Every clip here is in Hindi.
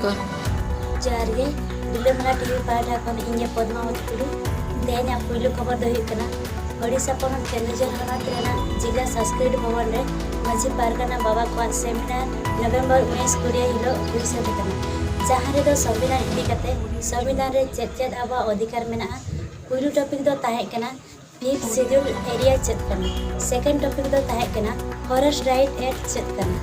को जारगे बिलमला टीवी पाठा खन इnye पद्मावती टुडू तेना पुइलु खबर दो हुई ओडिशा पनत केन्दुझर हनत रेना जिला संस्कृत भवन रे माझी पारगाना बाबा को सेमिनार नवेम्बर 19 20 हिलो हुई साबितना जहां रे दो संविधान इदी कते संविधान रे चेत आबा अधिकार मेना पुइलु टॉपिक दो ताहे कना फिफ्थ शेड्यूल एरिया चेत कना सेकंड टॉपिक दो ताहे कना फॉरेस्ट राइट एक्ट चेत कना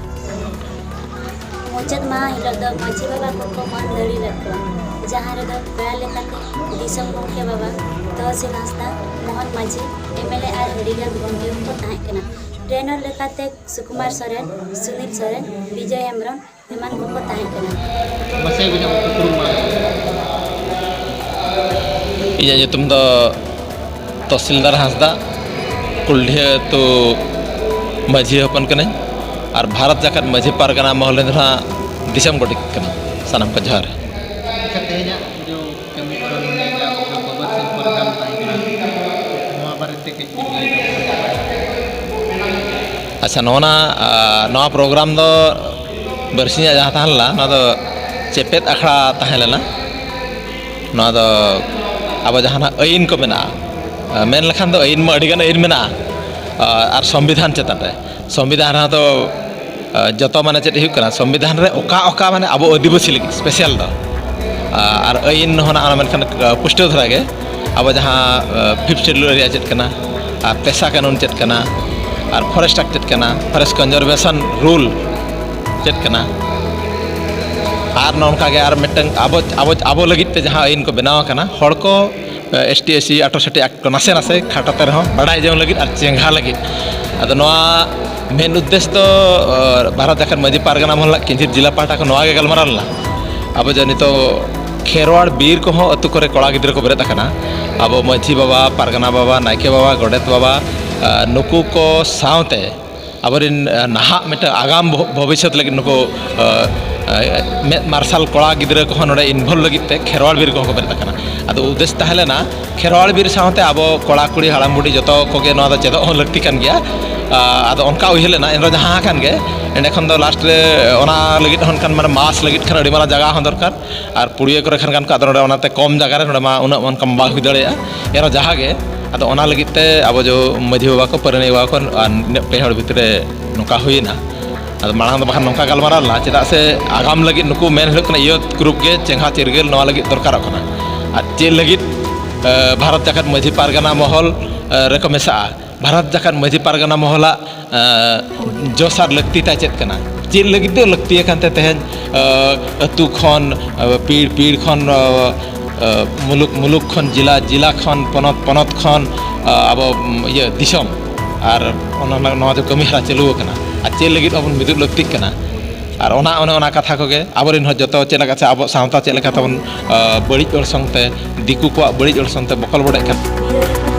मुचत मा हिलो दो माझी बाबा को मान दड़ी लटको जहां रे दो पेड़ा लेकाते दिसम गंके बाबा तहसील हांसदा मोहन माझी एमएलए आर हडिगल गंके को ताहे कना ट्रेनर लेकाते सुकुमार सोरेन सुनील सोरेन विजय हेम्ब्रम एमान को ताहे कना मसे बिना उपकुरुमा इया तुम दो तहसीलदार हांसदा कुल्ढे तो माझी हपन कने और भारत जाकत माझी पारगाना महल दिसम गोटिक कना सनम का जहर अच्छा तेजा जो कमी करने जा जो बाबा सिंह प्रोग्राम ताई नवा बारे के अच्छा नवा प्रोग्राम दो बरसिया जहाँ तहला ना दो चेपेत अखड़ा तहलेना ना दो अब जहाँ आईन को मेना मेन लखान दो आईन में अड़ीगान आईन मेना और संविधान चेतन रे संविधान रे तो जतो माने चेत हुई कना संविधान रे ओका ओका माने अब आदिवासी लगी स्पेशल दो और आईन होना मेनखान पुष्टि धरा गे अब जहाँ फिफ्थ शेड्यूल एरिया चेत कना और पेशा कानून चेत कना और फॉरेस्ट एक्ट चेत कना फॉरेस्ट कंजर्वेशन रूल चेत कना और नौका के और मिटन अब लगित ते जहाँ आईन को बनाव कना हड़ को ST SC अट्रोसिटी एक्ट को नासे नासे खाटाते रहो बड़ाई जो लगित और चेंगा लगित अद नवा मेन उद्देश्य तो भारत जाकर माझी पारगाना महल किंचित जिला पाटा को नवा के गलमाराला अब जो नितो खेरवाड़ बीर को अतु करे कड़ा गिद्र को बेरेत कना अब माझी बाबा पारगाना बाबा नायके बाबा गोडेत बाबा नुकु को सावते अबरिन नाहा मिट आगाम भविष्य लगे नुको मार्शल कड़ा गिद्र को नोडे इनभल्व लगिते खेरवाड़ बीर को बेरेत कना अदो उद्देश्य तहलेना खेरवाड़ बीर सावते अब कड़ा कुड़ी हाड़ाम बुड़ी जतो कोगे नवा द चेदो लगती कान गया अदो उनका उहिलेना एन जहाँ कान गे एंडे खन दो लास्ट रे ओना लगित हन कान माने मास लगित खान अड़ी माला जगह हन दरकार और पुड़िया करे खान कान का अदो ओनाते कम जगह रे नोडे मा उना मन कम बा हुई दड़ेया एन जहाँ गे अदो ओना लगित ते अब जो माझी बाबा को परने बाबा को पे हड़ भितरे नोका हुईना अदो मांग दो बखान नोका गलमाराला चेदा से आगाम लगित नुकु मेन हुई कना यूथ ग्रुप गे चेंगा चिरगेल नवा लगित दरकार कना और चे लगित भारत जाकत माझी पारगाना महल रेको मेसा भारत जाकत माझी पारगाना महला जोसार लगती ता चेत कना चे लगित दो लगती कानते तेहन अतु खन पीड़ पीड़ खन मुलुक मुलुक खन जिला जिला खन पनत पनत खन अब ये दिसम और नवा जो कमी हरा चलू कना और चे लगित अपन मिदुक लगती कना और ओना कथा को गे आबरिन हो जतो चेला का अब सावता चेला का तबन बड़ी ओरसंगते दिकु को बड़ी ओरसंगते बकल बड़े कन